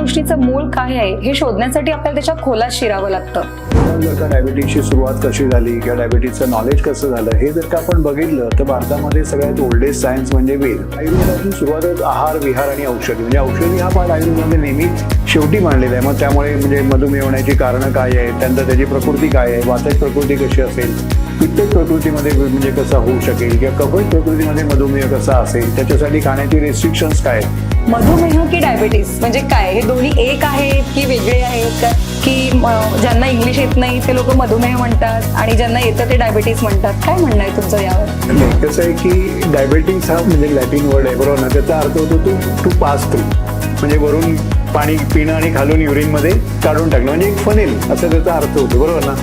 गोष्टीचं मूळ काय आहे हे शोधण्यासाठी आपल्याला त्याच्या खोलात शिरावं लागतं. जर का डायबिटीजची सुरुवात कशी झाली किंवा डायबिटीजचं नॉलेज कसं झालं हे जर का आपण बघितलं तर भारतामध्ये सगळ्यात ओल्डेस्ट सायन्स म्हणजे वेद. आयुर्वेदाची सुरुवातच आहार, विहार आणि औषधी, म्हणजे औषधी हा पाठ आयुर्वेदामध्ये नेहमी शेवटी मांडलेला आहे. मग त्यामुळे म्हणजे मधुमेह होण्याची कारणं काय आहे, त्यानंतर त्याची प्रकृती काय आहे, वातज प्रकृती कशी असेल, पित्तज प्रकृतीमध्ये म्हणजे कसा होऊ शकेल किंवा कफज प्रकृतीमध्ये मधुमेह कसा असेल, त्याच्यासाठी खाण्याची रेस्ट्रिक्शन्स काय आहेत. मधुमेह की डायबिटीस म्हणजे काय, हे दोन्ही एक आहेत की वेगळे आहेत का, की ज्यांना इंग्लिश येत नाही ते लोक मधुमेह म्हणतात आणि ज्यांना येतं ते डायबिटीस म्हणतात? काय म्हणणं आहे तुमचं यावर? नाही, कसं आहे की डायबिटीस हा म्हणजे लॅटिन वर्ड आहे बरोबर ना, त्याचा अर्थ होतो टू पास थ्रू, म्हणजे वरून पाणी पिणं आणि खालून युरिनमध्ये काढून टाकणं, म्हणजे एक फनेल असं त्याचा अर्थ होतो बरोबर ना.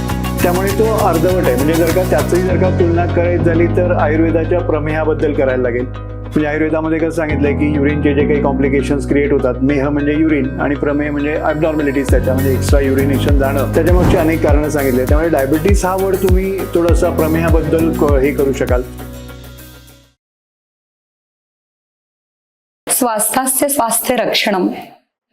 त्यामुळे तो अर्धवट आहे. म्हणजे जर का तुलना करायची झाली तर आयुर्वेदाच्या प्रमेहाबद्दल करायला लागेल. म्हणजे आयुर्वेदामध्ये कसं सांगितलंय की युरिनचे जे काही कॉम्प्लिकेशन्स क्रिएट होतात, मेह म्हणजे युरिन आणि प्रमेह म्हणजे ॲबनॉर्मॅलिटीज, त्याच्या म्हणजे एक्स्ट्रा युरिनेशन जाणं, त्याच्यामागची अनेक कारणं सांगितले. त्यामुळे डायबिटीस हा वर्ड तुम्ही थोडासा प्रमेहाबद्दल हे करू शकाल. स्वास्थ्यास्य स्वास्थ्य रक्षणम.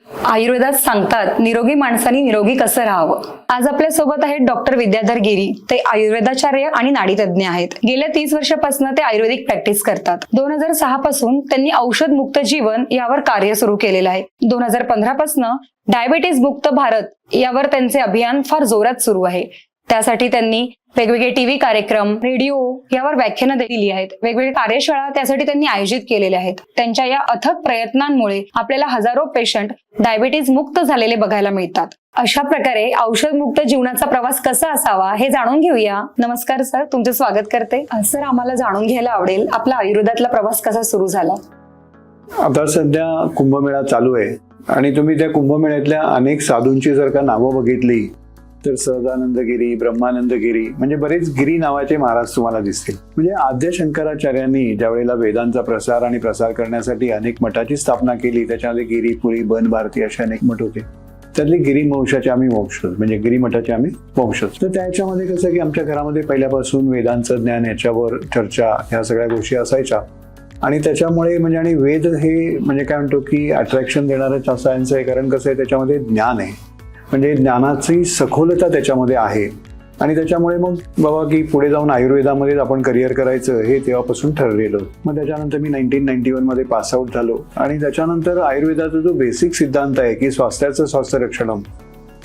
आयुर्वेदात सांगतात निरोगी माणसाने निरोगी कसं राहावं. आज आपल्या सोबत आहेत डॉक्टर विद्याधर गिरी. ते आयुर्वेदाचार्य आणि नाडीतज्ञ आहेत. गेल्या 30 वर्षापासून ते आयुर्वेदिक प्रॅक्टिस करतात. 2006 पासून त्यांनी औषध मुक्त जीवन यावर कार्य सुरू केलेलं आहे. 2015 पासून डायबिटीज मुक्त भारत यावर त्यांचे अभियान फार जोरात सुरू आहे. त्यासाठी त्यांनी वेगवेगळे टीव्ही कार्यक्रम, रेडिओ यावर व्याख्यानं दिली आहेत. वेगवेगळ्या कार्यशाळा त्यासाठी त्यांनी आयोजित केलेल्या आहेत. त्यांच्या या अथक प्रयत्नांमुळे आपल्याला हजारो पेशंट डायबिटीज मुक्त झालेले बघायला मिळतात. अशा प्रकारे औषध मुक्त जीवनाचा प्रवास कसा असावा हे जाणून घेऊया. नमस्कार सर, तुमचे स्वागत करते. सर, आम्हाला जाणून घ्यायला आवडेल आपला आयुर्वेदातला प्रवास कसा सुरू झाला. आता सध्या कुंभमेळा चालू आहे आणि तुम्ही त्या कुंभमेळ्यातल्या अनेक साधूंची जर का नावं बघितली तर सहजानंद गिरी, ब्रह्मानंद गिरी, म्हणजे बरेच गिरी नावाचे महाराज तुम्हाला दिसतील. म्हणजे आद्य शंकराचार्यांनी ज्या वेळेला वेदांचा प्रसार आणि प्रसार करण्यासाठी अनेक मठाची स्थापना केली, त्याच्यामध्ये गिरी, पुरी, बन, भारती असे अनेक मठ होते. त्यातले गिरी वंशाचे आम्ही वंशज, म्हणजे गिरी मठाचे आम्ही वंशज. तर त्याच्यामध्ये कसं की आमच्या घरामध्ये पहिल्यापासून वेदांचं ज्ञान, याच्यावर चर्चा, ह्या सगळ्या गोष्टी असायच्या. आणि त्याच्यामुळे म्हणजे आणि वेद हे म्हणजे काय म्हणतो की अट्रॅक्शन देणारं सायन्स आहे. कारण कसं आहे, त्याच्यामध्ये ज्ञान आहे, म्हणजे ज्ञानाची सखोलता त्याच्यामध्ये आहे. आणि त्याच्यामुळे मग बाबा की पुढे जाऊन आयुर्वेदामध्येच आपण करिअर करायचं हे तेव्हापासून ठरलेलं. मग त्याच्यानंतर मी 1991 मध्ये पास आउट झालो आणि त्याच्यानंतर आयुर्वेदाचा जो बेसिक सिद्धांत आहे की स्वास्थ्याचं स्वास्थ्य रक्षणम,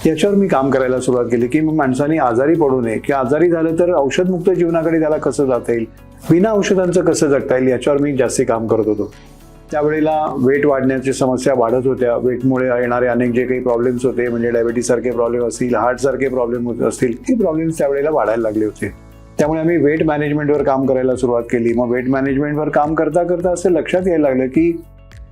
याच्यावर मी काम करायला सुरुवात केली. की मग माणसाने आजारी पडू नये, की आजारी झालं तर औषधमुक्त जीवनाकडे त्याला कसं जाता येईल, बिना औषधांचं कसं जगता येईल, याच्यावर मी जास्ती काम करत होतो. त्यावेळेला वेट वाढण्याची समस्या वाढत होत्या. वेटमुळे येणारे अनेक जे काही प्रॉब्लेम्स होते, म्हणजे डायबिटीज सारखे प्रॉब्लेम असतील, हार्ट सारखे प्रॉब्लेम होत असतील, हे प्रॉब्लेम्स त्यावेळेला वाढायला लागले होते. त्यामुळे आम्ही वेट मॅनेजमेंटवर काम करायला सुरुवात केली. मग वेट मॅनेजमेंटवर काम करता करता असं लक्षात यायला लागलं की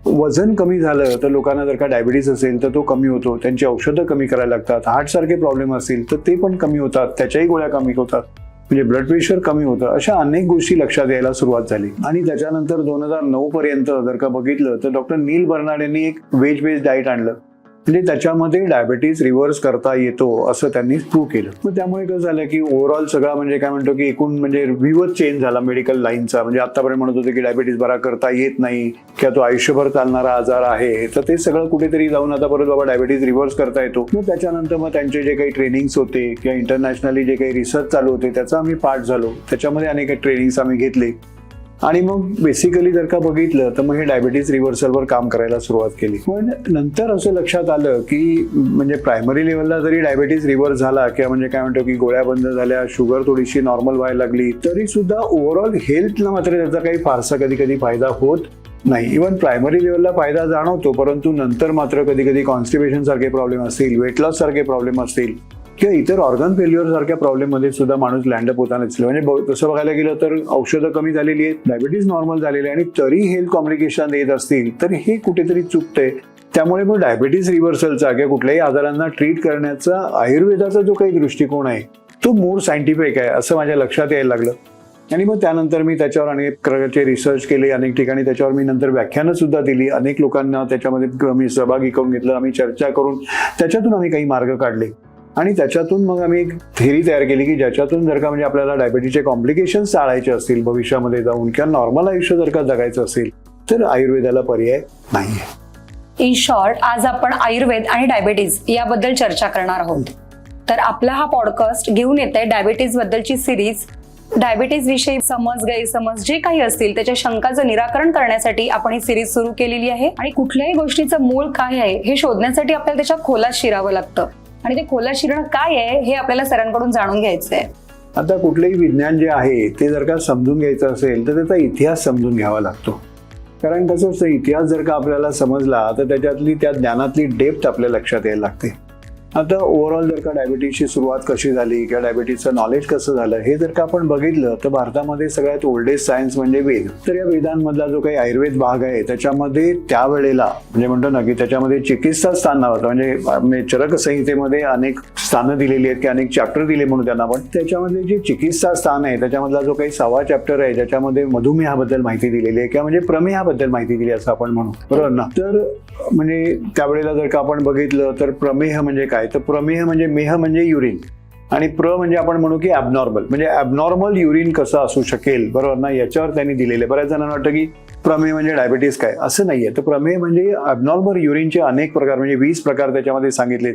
वजन कमी झालं तर लोकांना जर का डायबिटीज असेल तर तो कमी होतो, त्यांची औषधं कमी करायला लागतात. हार्ट सारखे प्रॉब्लेम असतील तर ते पण कमी होतात, त्याच्याही गोळ्या कमी होतात, म्हणजे ब्लड प्रेशर कमी होतं. अशा अनेक गोष्टी लक्षात यायला सुरुवात झाली. आणि त्याच्यानंतर 2009 पर्यंत जर का बघितलं तर डॉक्टर नील बर्नार्ड यांनी एक वेज बेस्ड डाएट आणलं, म्हणजे त्याच्यामध्ये डायबिटीज रिव्हर्स करता येतो असं त्यांनी प्रूव्ह केलं. मग त्यामुळे कसं झालं की ओव्हरऑल सगळा म्हणजे काय म्हणतो की एकूण म्हणजे व्ह्यूच चेंज झाला मेडिकल लाईनचा. म्हणजे आतापर्यंत म्हणत होते की डायबिटीज बरा करता येत नाही किंवा तो आयुष्यभर चालणारा आजार आहे, तर ते सगळं कुठेतरी जाऊन आता परत बाबा डायबिटीज रिव्हर्स करता येतो. मग त्याच्यानंतर मग त्यांचे जे काही ट्रेनिंग्स होते किंवा इंटरनॅशनली जे काही रिसर्च चालू होते त्याचा आम्ही पार्ट झालो. त्याच्यामध्ये अनेक ट्रेनिंग्स आम्ही घेतले आणि मग बेसिकली जर का बघितलं तर मग हे डायबिटीज रिव्हर्सलवर काम करायला सुरुवात केली. पण नंतर असं लक्षात आलं की म्हणजे प्रायमरी लेवलला जरी डायबिटीज रिव्हर्स झाला किंवा म्हणजे काय म्हणतो की गोळ्या बंद झाल्या, शुगर थोडीशी नॉर्मल व्हायला लागली, तरी सुद्धा ओव्हरऑल हेल्थला मात्र त्याचा काही फारसा कधी कधी फायदा होत नाही. इव्हन प्रायमरी लेवलला फायदा जाणवतो, परंतु नंतर मात्र कधी कधी कॉन्स्टिपेशन सारखे प्रॉब्लेम असतील, वेट लॉस सारखे प्रॉब्लेम असतील किंवा इतर ऑर्गन फेल्युअर सारख्या प्रॉब्लेम मध्ये सुद्धा माणूस लँडअप होताना दिसले. म्हणजे तसं बघायला गेलं तर औषधं कमी झालेली आहेत, डायबिटीज नॉर्मल झालेली आहे आणि तरी हेल्थ कॉम्प्लिकेशन येत असतील तर हे कुठेतरी चुकतंय. त्यामुळे मग डायबिटीज रिव्हर्सलचा किंवा कुठल्याही आजारांना ट्रीट करण्याचा आयुर्वेदाचा जो काही दृष्टिकोन आहे तो मूळ सायंटिफिक आहे असं माझ्या लक्षात यायला लागलं. आणि मग त्यानंतर मी त्याच्यावर अनेक प्रकारचे रिसर्च केले, अनेक ठिकाणी त्याच्यावर मी नंतर व्याख्यानं सुद्धा दिली, अनेक लोकांना त्याच्यामध्ये मी सहभागी करून घेतलं, आम्ही चर्चा करून त्याच्यातून आम्ही काही मार्ग काढले. आणि त्याच्यातून मग आम्ही एक थेरी तयार केली की ज्याच्यातून जर का म्हणजे आपल्याला डायबिटीजचे कॉम्प्लिकेशन्स टाळायचे असतील भविष्यामध्ये जाऊन किंवा नॉर्मल आयुष्य जर का जगायचं असेल तर आयुर्वेदाला पर्याय नाहीये. इन शॉर्ट, आज आपण आयुर्वेद आणि डायबिटीज याबद्दल चर्चा करणार आहोत. तर आपला हा पॉडकास्ट घेऊन येत आहे डायबिटीज बद्दलची सिरीज. डायबिटीज विषयी समज गैरसमज जे काही असतील त्याच्या शंकाचं निराकरण करण्यासाठी आपण ही सिरीज सुरू केलेली आहे. आणि कुठल्याही गोष्टीचं मूळ काय आहे हे शोधण्यासाठी आपल्याला त्याच्या खोलात शिरावं लागतं. आणि ते खोलात शिरणं काय आहे हे आपल्याला सरांकडून जाणून घ्यायचं आहे. आता कुठलंही विज्ञान जे आहे ते जर का समजून घ्यायचं असेल तर त्याचा इतिहास समजून घ्यावा लागतो. कारण कसं असतं, इतिहास जर का आपल्याला समजला तर त्याच्यातली त्या ज्ञानातली डेप्थ आपल्या लक्षात यायला लागते. आता ओव्हरऑल जर का डायबिटीजची सुरुवात कशी झाली किंवा डायबिटीजचं नॉलेज कसं झालं हे जर का आपण बघितलं तर भारतामध्ये सगळ्यात ओल्डेस्ट सायन्स म्हणजे वेद. तर या वेदांमधला जो काही आयुर्वेद भाग आहे त्याच्यामध्ये त्यावेळेला म्हणजे म्हणतो ना की त्याच्यामध्ये चिकित्सा स्थान नावाचं म्हणजे चरक संहितेमध्ये अनेक स्थानं दिलेली आहेत की अनेक चॅप्टर दिले म्हणून त्यांना. पण त्याच्यामध्ये जे चिकित्सा स्थान आहे त्याच्यामधला जो काही 6वा चॅप्टर आहे ज्याच्यामध्ये मधुमेहाबद्दल माहिती दिलेली आहे किंवा म्हणजे प्रमेहाबद्दल माहिती दिली असं आपण म्हणू, बरोबर ना. तर म्हणजे त्यावेळेला जर का आपण बघितलं तर प्रमेह म्हणजे काय, तर प्रमेह म्हणजे मेह म्हणजे युरिन आणि प्र म्हणजे आपण म्हणू की ॲबनॉर्मल, म्हणजे ॲबनॉर्मल युरिन कसं असू शकेल, बरोबर ना, याच्यावर त्यांनी दिलेले. बऱ्याच जणांना वाटतं की प्रमेह म्हणजे डायबिटीस काय, असं नाहीये. तर प्रमेह म्हणजे ॲबनॉर्मल युरिनचे अनेक प्रकार म्हणजे 20 प्रकार त्याच्यामध्ये सांगितलेत.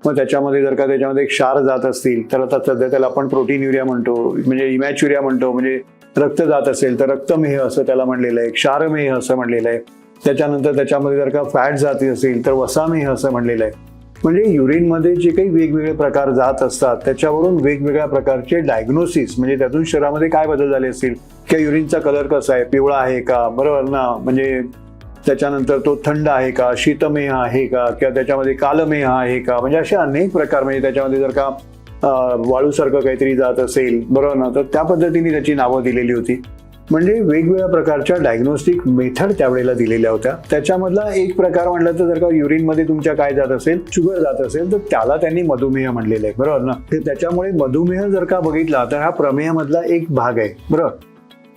मग त्याच्यामध्ये जर का त्याच्यामध्ये क्षार जात असतील तर आता सध्या त्याला आपण प्रोटीन युरिया म्हणतो, म्हणजे इमॅच्युरिया म्हणतो. म्हणजे रक्त जात असेल तर रक्तमेह असं त्याला म्हणलेलं आहे, क्षारमेह असं म्हणलेलं आहे. त्याच्यानंतर त्याच्यामध्ये जर का फॅट जाती असेल तर वसामेह असं म्हणलेलं आहे. म्हणजे युरिनमध्ये जे काही वेगवेगळे प्रकार जात असतात त्याच्यावरून वेगवेगळ्या प्रकारचे डायग्नोसिस, म्हणजे त्यातून शरीरामध्ये काय बदल झाले असतील किंवा युरिनचा कलर कसा आहे, पिवळा आहे का, बरोबर ना, म्हणजे त्याच्यानंतर तो थंड आहे का, शीतमेह आहे का, किंवा त्याच्यामध्ये कालमेह आहे का, म्हणजे असे अनेक प्रकार. म्हणजे त्याच्यामध्ये जर का वाळूसारखं काहीतरी जात असेल, बरोबर ना, तर त्या पद्धतीने त्याची नावं दिलेली होती. म्हणजे वेगवेगळ्या प्रकारच्या डायग्नोस्टिक मेथड त्यावेळेला दिलेल्या होत्या. त्याच्यामधला एक प्रकार म्हटलं तर जर का युरिनमध्ये तुमच्या काय जात असेल, शुगर जात असेल तर त्याला त्यांनी मधुमेह म्हणलेलं आहे, बरोबर ना. त्याच्यामुळे मधुमेह जर का बघितला तर हा प्रमेहामधला एक भाग आहे, बरोबर.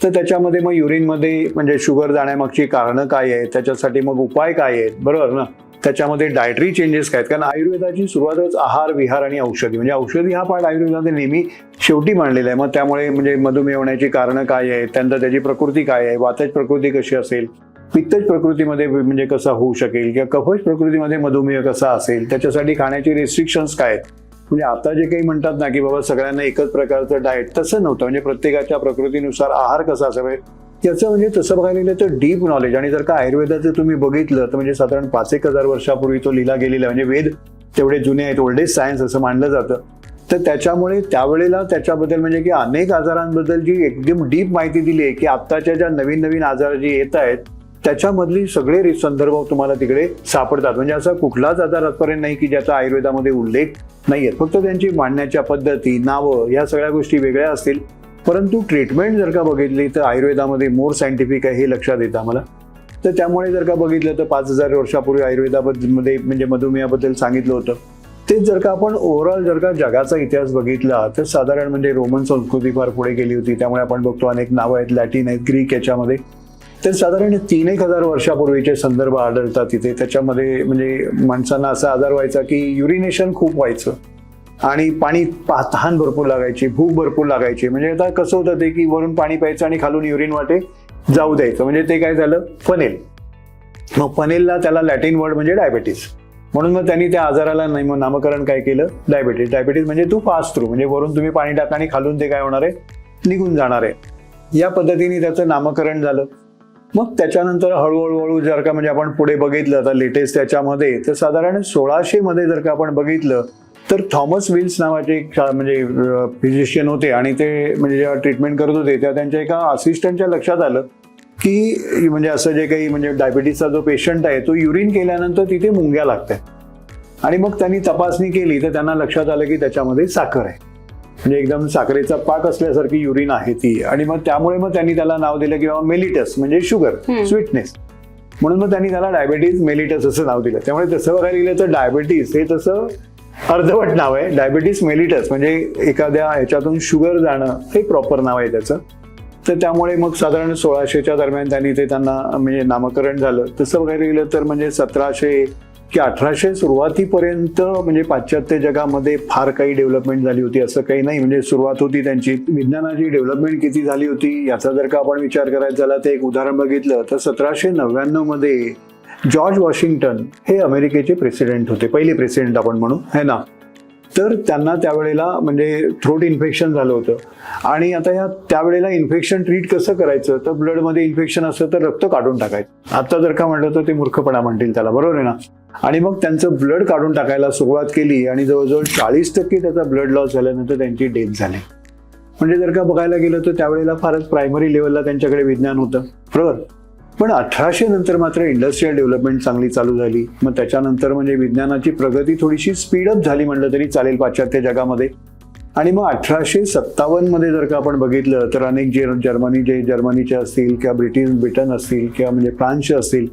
तर त्याच्यामध्ये मग युरिनमध्ये म्हणजे शुगर जाण्यामागची कारणं काय आहेत, त्याच्यासाठी मग उपाय काय आहेत, बरोबर ना. त्याच्यामध्ये डायटरी चेंजेस काय आहेत, कारण आयुर्वेदाची सुरुवातच आहार विहार आणि औषधी, म्हणजे औषधी हा पार्ट आयुर्वेदामध्ये नेहमी शेवटी मांडलेला आहे. मग त्यामुळे म्हणजे मधुमेह होण्याची कारणं काय आहेत, त्यानंतर त्याची प्रकृती काय आहे, वातज प्रकृती कशी असेल, पित्तज प्रकृतीमध्ये म्हणजे कसा होऊ शकेल किंवा कफज प्रकृतीमध्ये मधुमेह कसा असेल, त्याच्यासाठी खाण्याचे रिस्ट्रिक्शन्स काय आहेत. म्हणजे आता जे काही म्हणतात ना की बाबा सगळ्यांना एकच प्रकारचं डाएट, तसं नव्हतं. म्हणजे प्रत्येकाच्या प्रकृतीनुसार आहार कसा असावा याचं म्हणजे तसं बघायला गेलं तर डीप नॉलेज. आणि जर का आयुर्वेदाचं तुम्ही बघितलं तर म्हणजे साधारण 5-1 हजार वर्षापूर्वी तो लिहिला गेलेला, म्हणजे वेद तेवढे जुने आहेत, ओल्डेस्ट सायन्स असं मानलं जातं. तर त्याच्यामुळे त्यावेळेला त्याच्याबद्दल म्हणजे की अनेक आजारांबद्दल जी एकदम डीप माहिती दिली आहे की आत्ताच्या ज्या नवीन नवीन आजार जे येत आहेत त्याच्यामधली सगळे संदर्भ तुम्हाला तिकडे सापडतात. म्हणजे असा कुठलाच आजार आजपर्यंत नाही की ज्याचा आयुर्वेदामध्ये उल्लेख नाही आहे. फक्त त्यांची मांडण्याच्या पद्धती, नावं या सगळ्या गोष्टी वेगळ्या असतील, परंतु ट्रीटमेंट जर का बघितली तर आयुर्वेदामध्ये मोर सायंटिफिक आहे हे लक्षात येतं आम्हाला. तर त्यामुळे जर का बघितलं तर 5000 वर्षापूर्वी आयुर्वेदामध्ये म्हणजे मधुमेहाबद्दल सांगितलं होतं. तेच जर का आपण ओव्हरऑल जर का जगाचा इतिहास बघितला तर साधारण म्हणजे रोमन संस्कृती फार पुढे गेली होती. त्यामुळे आपण बघतो अनेक नावं आहेत, लॅटिन आहेत, ग्रीक याच्यामध्ये. तर साधारण 3-1 हजार वर्षापूर्वीचे संदर्भ आढळतात तिथे. त्याच्यामध्ये म्हणजे माणसांना असा आजार व्हायचा की युरिनेशन खूप व्हायचं आणि पाणी तहान भरपूर लागायची, भूक भरपूर लागायची. म्हणजे आता कसं होतं ते की वरून पाणी प्यायचं आणि खालून युरिन वाटे जाऊ द्यायचं, म्हणजे ते काय झालं, फनेल. मग फनेलला त्याला लॅटिन वर्ड म्हणजे डायबिटीस, म्हणून मग त्यांनी त्या आजाराला नामकरण काय केलं, डायबिटीस. डायबिटीस म्हणजे तू पास थ्रू, म्हणजे वरून तुम्ही पाणी टाका आणि खालून ते काय होणार आहे, निघून जाणार आहे. या पद्धतीने त्याचं नामकरण झालं. मग त्याच्यानंतर हळूहळू जर का म्हणजे आपण पुढे बघितलं तर लेटेस्ट त्याच्यामध्ये तर साधारण 1600 मध्ये जर का आपण बघितलं तर थॉमस विल्स नावाचे एक म्हणजे फिजिशियन होते आणि ते म्हणजे जेव्हा ट्रीटमेंट करत होते तेव्हा त्यांच्या एका असिस्टंटच्या लक्षात आलं की म्हणजे असं जे काही म्हणजे डायबिटीसचा जो पेशंट आहे तो युरिन केल्यानंतर तिथे मुंग्या लागतात. आणि मग त्यांनी तपासणी केली तर त्यांना लक्षात आलं की त्याच्यामध्ये साखर आहे, म्हणजे एकदम साखरेचा पाक असल्यासारखी युरिन आहे ती. आणि मग त्यामुळे मग त्यांनी त्याला नाव दिलं की मेलिटस म्हणजे शुगर, स्वीटनेस, म्हणून मग त्यांनी त्याला डायबिटीज मेलिटस असं नाव दिलं. त्यामुळे तसं बघायला गेलं तर डायबिटीस हे तसं अर्धवट नाव आहे. डायबिटीस मेलिटस म्हणजे एखाद्या ह्याच्यातून शुगर जाणं हे प्रॉपर नाव आहे त्याचं. तर त्यामुळे मग साधारण 1600च्या दरम्यान त्यांनी ते त्यांना म्हणजे नामकरण झालं. तसं बघायला गेलं तर म्हणजे 1700 की 1800 सुरुवातीपर्यंत म्हणजे पाश्चात्य जगामध्ये फार काही डेव्हलपमेंट झाली होती असं काही नाही. म्हणजे सुरुवात होती त्यांची. विज्ञानाची डेव्हलपमेंट किती झाली होती याचा जर का आपण विचार करायचा झाला तर एक उदाहरण बघितलं तर 1799 मध्ये जॉर्ज वॉशिंग्टन हे अमेरिकेचे प्रेसिडेंट होते, पहिले प्रेसिडेंट आपण म्हणू है ना. तर त्यांना त्यावेळेला म्हणजे थ्रोट इन्फेक्शन झालं होतं आणि आता त्यावेळेला इन्फेक्शन ट्रीट कसं करायचं, तर ब्लडमध्ये इन्फेक्शन असतं तर रक्त काढून टाकायचं. आता जर का म्हटलं तर ते मूर्खपणा म्हणतील त्याला, बरोबर आहे ना. आणि मग त्यांचं ब्लड काढून टाकायला सुरुवात केली आणि जवळजवळ 40% त्याचा ब्लड लॉस झाल्यानंतर त्यांची डेथ झाली. म्हणजे जर का बघायला गेलं तर त्यावेळेला फारच प्रायमरी लेवलला त्यांच्याकडे विज्ञान होतं, बरोबर. पण 1800 नंतर मात्र इंडस्ट्रियल डेव्हलपमेंट चांगली चालू झाली. मग त्याच्यानंतर म्हणजे विज्ञानाची प्रगती थोडीशी स्पीडअप झाली म्हटलं तरी चालेल पाश्चात्य जगामध्ये. आणि मग 1857 मध्ये जर का आपण बघितलं तर अनेक जर्मनीचे असतील किंवा ब्रिटन असतील किंवा म्हणजे फ्रान्सचे असतील,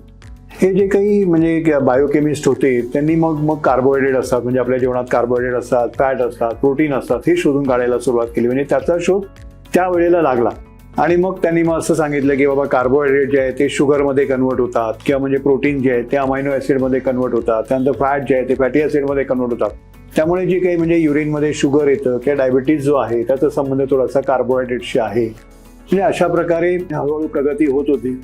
हे जे काही म्हणजे बायोकेमिस्ट होते त्यांनी मग कार्बोहायड्रेट असतात, म्हणजे आपल्या जेवणात कार्बोहायड्रेट असतात, फॅट असतात, प्रोटीन असतात, हे शोधून काढायला सुरुवात केली. म्हणजे त्याचा शोध त्यावेळेला लागला. आणि मग त्यांनी मग असं सांगितलं की बाबा कार्बोहायड्रेट जे आहे ते शुगरमध्ये कन्वर्ट होतात किंवा म्हणजे प्रोटीन जे आहे ते अमायनो ॲसिडमध्ये कन्वर्ट होतात, त्यानंतर फॅट जे आहे ते फॅटी ॲसिडमध्ये कन्वर्ट होतात. त्यामुळे जे काही म्हणजे युरिनमध्ये शुगर येतं किंवा डायबिटीज जो आहे त्याचा संबंध थोडासा कार्बोहायड्रेटशी आहे. म्हणजे अशा प्रकारे हळूहळू प्रगती होत होती.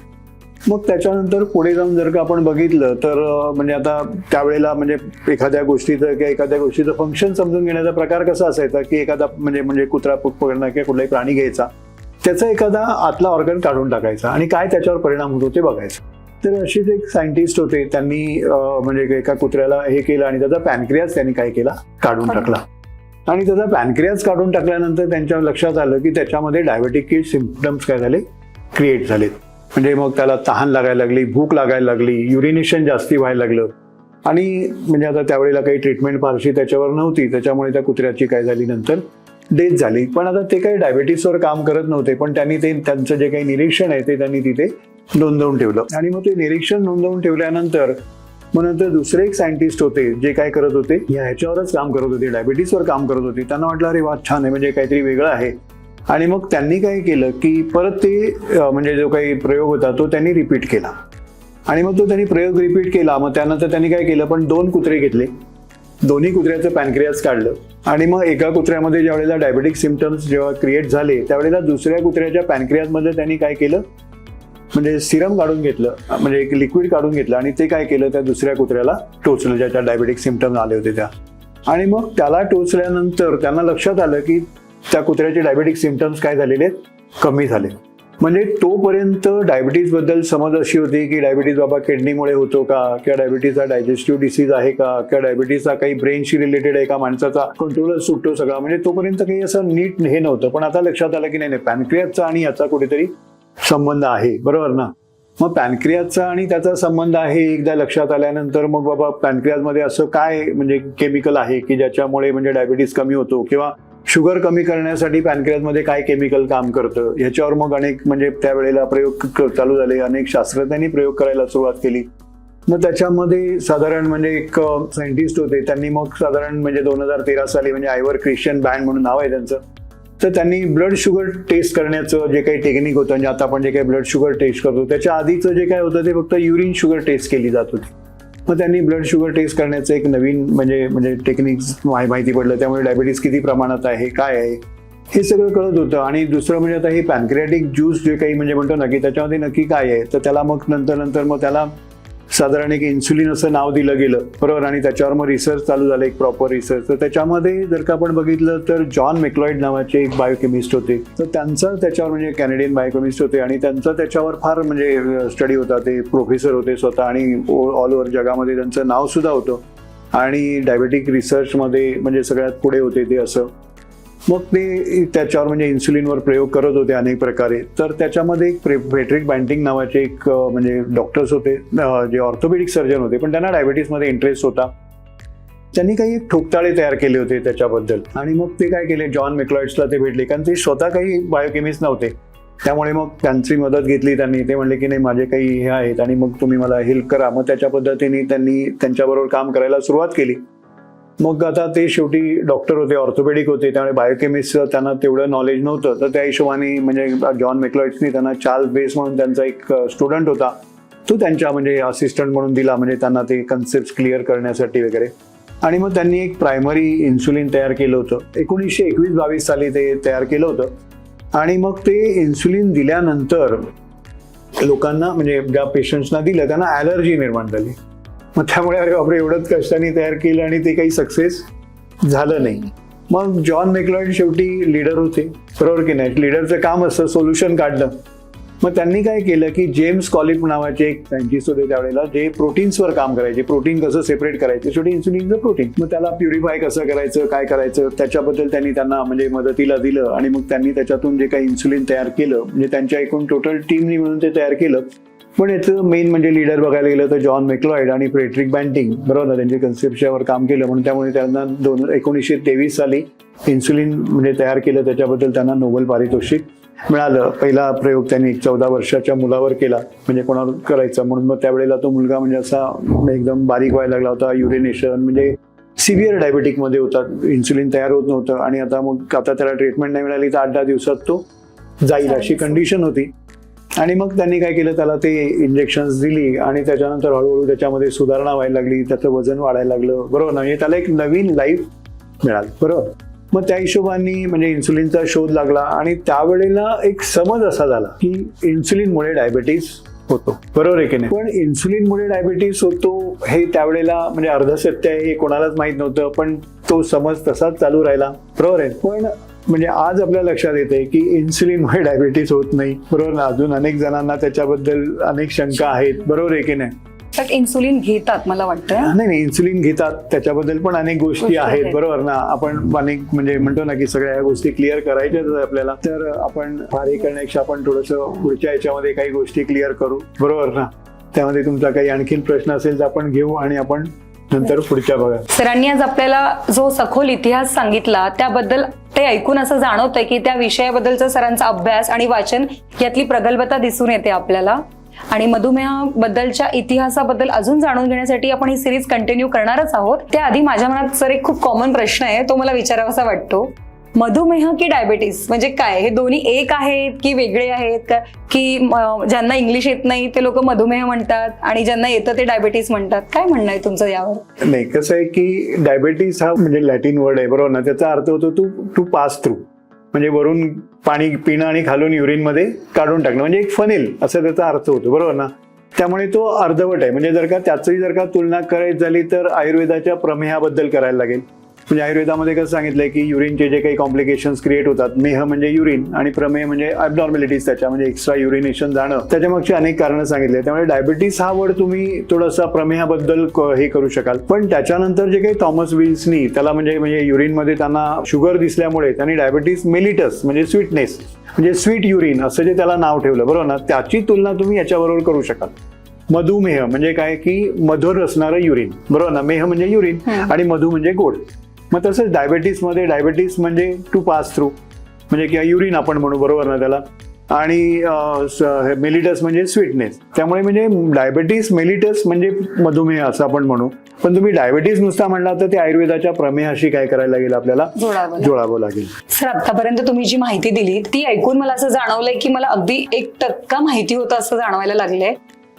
मग त्याच्यानंतर पुढे जाऊन जर का आपण बघितलं तर म्हणजे आता त्यावेळेला म्हणजे एखाद्या गोष्टीचं फंक्शन समजून घेण्याचा प्रकार कसा असायचा की एखादा म्हणजे कुत्रा पकडणं किंवा कुठलाही प्राणी घ्यायचा, त्याचा एखादा आतला ऑर्गन काढून टाकायचा आणि काय त्याच्यावर परिणाम होतो ते बघायचं. तर अशीच एक सायंटिस्ट होते, त्यांनी म्हणजे एका कुत्र्याला हे केलं आणि त्याचा पॅनक्रियाज त्यांनी काय केला, काढून टाकला. आणि त्याचा पॅनक्रियाज काढून टाकल्यानंतर त्यांच्या लक्षात आलं की त्याच्यामध्ये डायबेटिक सिम्पटम्स काय झाले, क्रिएट झालेत. म्हणजे मग त्याला तहान लागायला लागली, भूक लागायला लागली, युरिनेशन जास्ती व्हायला लागलं. आणि म्हणजे आता त्यावेळेला काही ट्रीटमेंट फारशी त्याच्यावर नव्हती, त्याच्यामुळे त्या कुत्र्याची काय झाली नंतर डेथ झाली. पण आता ते काही डायबिटीसवर काम करत नव्हते, पण त्यांनी त्यांचं जे काही निरीक्षण आहे ते त्यांनी तिथे नोंदवून ठेवलं. आणि मग ते निरीक्षण नोंदवून ठेवल्यानंतर मग नंतर दुसरे एक सायंटिस्ट होते जे काय करत होते, ह्याच्यावरच काम करत होते, डायबिटीसवर काम करत होते. त्यांना वाटलं अरे वा छान आहे, म्हणजे काहीतरी वेगळं आहे. आणि मग त्यांनी काय केलं की परत ते म्हणजे जो काही प्रयोग होता तो त्यांनी रिपीट केला. आणि मग तो त्यांनी प्रयोग रिपीट केला. मग त्यानंतर त्यांनी काय केलं, पण 2 कुत्रे घेतले, दोन्ही कुत्र्याचं पॅनक्रियाज काढलं आणि मग एका कुत्र्यामध्ये ज्यावेळेला डायबेटिक सिम्पटम्स जेव्हा क्रिएट झाले त्यावेळेला दुसऱ्या कुत्र्याच्या पॅनक्रियाजमध्ये त्यांनी काय केलं, म्हणजे सिरम काढून घेतलं, म्हणजे एक लिक्विड काढून घेतलं आणि ते काय केलं, त्या दुसऱ्या कुत्र्याला टोचलं ज्याच्या डायबेटिक सिम्पटम्स आले होते त्या. आणि मग त्याला टोचल्यानंतर त्यांना लक्षात आलं की त्या कुत्र्याचे डायबेटिक सिम्पटम्स काय झालेले, कमी झाले. म्हणजे तोपर्यंत डायबिटीज बद्दल समज अशी होती की डायबिटीज बाबा किडनीमुळे होतो का, किंवा डायबिटीज हा डायजेस्टिव्ह डिसीज आहे का, किंवा डायबिटीज हा काही ब्रेनशी रिलेटेड आहे का, माणसाचा कंट्रोलर सुटतो सगळा, म्हणजे तोपर्यंत काही असं नीट हे नव्हतं. पण आता लक्षात आलं की नाही, पॅनक्रियाजचा आणि याचा कुठेतरी संबंध आहे, बरोबर ना. मग पॅनक्रियाजचा आणि त्याचा संबंध आहे एकदा लक्षात आल्यानंतर मग बाबा पॅनक्रियाजमध्ये असं काय म्हणजे केमिकल आहे की ज्याच्यामुळे म्हणजे डायबिटीज कमी होतो, किंवा शुगर कमी करण्यासाठी पॅनक्रियाजमध्ये काय केमिकल काम करतं, ह्याच्यावर मग अनेक म्हणजे त्यावेळेला प्रयोग चालू झाले. अनेक शास्त्रज्ञांनी प्रयोग करायला सुरुवात केली. मग त्याच्यामध्ये साधारण म्हणजे एक सायंटिस्ट होते, त्यांनी मग साधारण म्हणजे 2013 साली म्हणजे आयवर ख्रिश्चन बँड म्हणून नाव आहे त्यांचं, तर त्यांनी ब्लड शुगर टेस्ट करण्याचं जे काही टेक्निक होतं, म्हणजे आता आपण जे काही ब्लड शुगर टेस्ट करतो त्याच्या आधीचं जे काय होतं ते फक्त युरिन शुगर टेस्ट केली जात होती. मग त्यांनी ब्लड शुगर टेस्ट करण्याचं एक नवीन म्हणजे टेक्निक माहिती पडलं. त्यामुळे डायबिटीज किती प्रमाणात आहे, काय आहे, हे सगळं कळत होतं. आणि दुसरं म्हणजे आता हे पॅनक्रियाटिक ज्यूस जे काही म्हणजे म्हणतो ना की त्याच्यामध्ये नक्की काय आहे, तर त्याला मग नंतर मग त्याला साधारण एक इन्सुलिन असं नाव दिलं गेलं, बरोबर. आणि त्याच्यावर मग रिसर्च चालू झालं, एक प्रॉपर रिसर्च. तर त्याच्यामध्ये जर का आपण बघितलं तर जॉन मेक्लॉइड नावाचे एक बायोकेमिस्ट होते, तर त्यांचा त्याच्यावर म्हणजे कॅनेडियन बायोकेमिस्ट होते आणि त्यांचा त्याच्यावर फार म्हणजे स्टडी होता. ते प्रोफेसर होते स्वतः आणि ऑल ओव्हर जगामध्ये त्यांचं नाव सुद्धा होतं आणि डायबेटिक रिसर्चमध्ये म्हणजे सगळ्यात पुढे होते ते असं. मग ते त्याच्यावर म्हणजे इन्सुलिनवर प्रयोग करत होते अनेक प्रकारे. तर त्याच्यामध्ये एक फ्रेडरिक बँटिंग नावाचे एक म्हणजे डॉक्टर्स होते जे ऑर्थोपेडिक सर्जन होते, पण त्यांना डायबिटीसमध्ये इंटरेस्ट होता. त्यांनी काही ठोकताळे तयार केले होते त्याच्याबद्दल. आणि मग ते काय केले, जॉन मेक्लॉइड्सला ते भेटले, कारण ते स्वतः काही बायोकेमिस्ट नव्हते. त्यामुळे मग त्यांची मदत घेतली त्यांनी. ते म्हणले की नाही माझे काही हे आहेत आणि मग तुम्ही मला हेल्प करा. मग त्याच्या पद्धतीने त्यांनी त्यांच्याबरोबर काम करायला सुरुवात केली. मग आता ते शेवटी डॉक्टर होते, ऑर्थोपेडिक होते, त्यामुळे बायोकेमिस्ट त्यांना तेवढं नॉलेज नव्हतं. तर त्या हिशोबाने म्हणजे जॉन मेक्लॉइड्सनी त्यांना चार्ल्स बेस म्हणून त्यांचा एक स्टुडंट होता, तो त्यांच्या म्हणजे असिस्टंट म्हणून दिला, म्हणजे त्यांना ते कन्सेप्ट क्लिअर करण्यासाठी वगैरे. आणि मग त्यांनी एक प्रायमरी इन्सुलिन तयार केलं होतं. 1921-22 साली ते तयार केलं होतं. आणि मग ते इन्सुलिन दिल्यानंतर लोकांना म्हणजे ज्या पेशंट्सना दिलं त्यांना ॲलर्जी निर्माण झाली. मग त्यामुळे अरे बापरे एवढंच कष्टाने तयार केलं आणि ते काही सक्सेस झालं नाही. मग जॉन मॅक्लॉइड शेवटी लीडर होते, बरोबर की नाही. लीडरचं काम असतं सोल्युशन काढणं. मग त्यांनी काय केलं की जेम्स कॉलिप नावाचे एक सायंटिस्ट होते त्यावेळेला, जे प्रोटीन्सवर काम करायचे, प्रोटीन कसं सेपरेट करायचं, शेवटी इन्सुलिनचं प्रोटीन, मग त्याला प्युरिफाय कसं करायचं, काय करायचं त्याच्याबद्दल त्यांनी त्यांना म्हणजे मदतीला दिलं. आणि मग त्यांनी त्याच्यातून जे काही इन्सुलिन तयार केलं, म्हणजे त्यांच्या एकूण टोटल टीमनी मिळून ते तयार केलं. पण याचं मेन म्हणजे लीडर बघायला गेलं तर जॉन मॅक्लॉइड आणि फ्रेडरिक बँटिंग, बरोबर ना, त्यांच्या कन्सेप्टवर काम केलं. म्हणून त्यामुळे त्यांना 1923 साली इन्सुलिन म्हणजे तयार केलं, त्याच्याबद्दल त्यांना नोबेल पारितोषिक मिळालं. पहिला प्रयोग त्यांनी 14 वर्षाच्या मुलावर केला, म्हणजे कोणावर करायचा म्हणून. मग त्यावेळेला तो मुलगा म्हणजे असा एकदम बारीक व्हायला लागला होता, युरिनेशन म्हणजे सिव्हिअर डायबेटिक मध्ये होता, इन्सुलिन तयार होत नव्हतं. आणि आता त्याला ट्रीटमेंट नाही मिळाली तर 8-10 दिवसात तो जाईल अशी कंडिशन होती. आणि मग त्यांनी काय केलं, त्याला ते इंजेक्शन्स दिली आणि त्याच्यानंतर हळूहळू त्याच्यामध्ये सुधारणा व्हायला लागली, त्याचं वजन वाढायला लागलं, बरोबर ना, म्हणजे त्याला एक नवीन लाईफ मिळाली, बरोबर. मग त्या हिशोबाने म्हणजे इन्सुलिनचा शोध लागला. आणि त्यावेळेला एक समज असा झाला की इन्सुलिनमुळे डायबेटीस होतो, बरोबर आहे की नाही. पण इन्सुलिनमुळे डायबेटीस होतो हे त्यावेळेला म्हणजे अर्धसत्य आहे, हे कोणालाच माहित नव्हतं. पण तो समज तसाच चालू राहिला, बरोबर आहे. पण म्हणजे आज आपल्या लक्षात येते की इन्सुलिनमुळे डायबेटीस होत नाही, बरोबर ना. अजून अनेक जणांना त्याच्याबद्दल अनेक शंका आहेत, बरोबर आहे की नाही. तर इन्सुलिन घेतात मला वाटतं. नाही, इन्सुलिन घेतात, त्याच्याबद्दल पण अनेक गोष्टी आहेत, बरोबर ना. आपण अनेक म्हणजे म्हणतो ना की सगळ्या गोष्टी क्लिअर करायच्याच आपल्याला. तर आपण फार हे करण्यापेक्षा आपण थोडंसं पुढच्या याच्यामध्ये काही गोष्टी क्लिअर करू, बरोबर ना. त्यामध्ये तुमचा काही आणखीन प्रश्न असेल तर आपण घेऊ आणि आपण नंतर पुढच्या बघा. सरांनी आज आपल्याला जो सखोल इतिहास सांगितला त्याबद्दल ते ऐकून असं जाणवतंय की त्या विषयाबद्दलचा सरांचा अभ्यास आणि वाचन यातली प्रगल्भता दिसून येते आपल्याला. आणि मधुमेहाबद्दलच्या इतिहासाबद्दल अजून जाणून घेण्यासाठी आपण ही सिरीज कंटिन्यू करणारच आहोत. त्याआधी माझ्या मनात सर एक खूप कॉमन प्रश्न आहे, तो मला विचारावासा वाटतो. मधुमेह की डायबिटीस म्हणजे काय, हे दोन्ही एक आहेत की वेगळे आहेत का, की ज्यांना इंग्लिश येत नाही ते लोक मधुमेह म्हणतात आणि ज्यांना येतं ते डायबिटीस म्हणतात, काय म्हणणं आहे तुमचं यावर? नाही, कसं आहे की डायबिटीस हा म्हणजे लॅटिन वर्ड आहे, बरोबर ना. त्याचा अर्थ होतो टू पास थ्रू, म्हणजे वरून पाणी पिणं आणि खालून युरिनमध्ये काढून टाकणं, म्हणजे एक फनेल असं त्याचा अर्थ होतो, बरोबर ना. त्यामुळे तो अर्धवट आहे. म्हणजे जर का तुलना करायची झाली तर आयुर्वेदाच्या प्रमेहाबद्दल करायला लागेल. म्हणजे आयुर्वेदामध्ये कसं सांगितलंय की युरिनचे जे काही कॉम्प्लिकेशन्स क्रिएट होतात, मेह म्हणजे युरिन आणि प्रमेह म्हणजे ॲबनॉर्मॅलिटीज, त्याच्या म्हणजे एक्स्ट्रा युरिनेशन जाणं, त्याच्यामागची अनेक कारणं सांगितले. त्यामुळे डायबिटीस हा वर्ड तुम्ही थोडासा प्रमेहाबद्दल हे करू शकाल. पण त्याच्यानंतर जे काही थॉमस विल्सनी त्याला म्हणजे युरिनमध्ये त्यांना शुगर दिसल्यामुळे त्यांनी डायबिटीस मेलिटस म्हणजे स्वीटनेस म्हणजे स्वीट युरिन असं जे त्याला नाव ठेवलं, बरोबर ना. त्याची तुलना तुम्ही याच्याबरोबर करू शकाल. मधुमेह म्हणजे काय की मधुर असणारं युरिन, बरोबर ना. मेह म्हणजे युरिन आणि मधु म्हणजे गोड. मग तसंच डायबिटीस म्हणजे टू पास थ्रू म्हणजे किंवा युरिन आपण म्हणू, बरोबर ना त्याला. आणि मेलिटस म्हणजे स्वीटनेस. त्यामुळे म्हणजे डायबिटीस मेलिटस म्हणजे मधुमेह असं आपण म्हणू. पण तुम्ही डायबिटीस नुसता म्हणला तर ते आयुर्वेदाच्या प्रमेहाशी काय करायला लागेल, आपल्याला जोडावं लागेल. सर, आतापर्यंत तुम्ही जी माहिती दिली ती ऐकून मला असं जाणवलंय की मला अगदी 1% माहिती होतं असं जाणवायला लागलंय.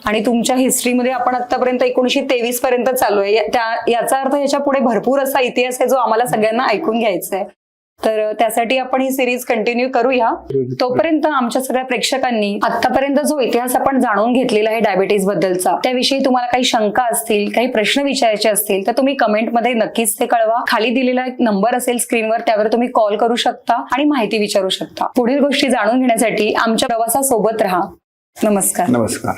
आणि तुमच्या हिस्ट्रीमध्ये आपण आतापर्यंत 1923 पर्यंत चालू आहे. याचा अर्थ याच्या पुढे भरपूर असा इतिहास आहे जो आम्हाला सगळ्यांना ऐकून घ्यायचा आहे. तर त्यासाठी आपण ही सिरीज कंटिन्यू करूया. तोपर्यंत आमच्या सगळ्या प्रेक्षकांनी आतापर्यंत जो इतिहास आपण जाणून घेतलेला आहे डायबिटीज बद्दलचा, त्याविषयी तुम्हाला काही शंका असतील, काही प्रश्न विचारायचे असतील तर तुम्ही कमेंटमध्ये नक्कीच ते कळवा. खाली दिलेला एक नंबर असेल स्क्रीनवर, त्यावर तुम्ही कॉल करू शकता आणि माहिती विचारू शकता. पुढील गोष्टी जाणून घेण्यासाठी आमच्या प्रवासासोबत राहा. नमस्कार.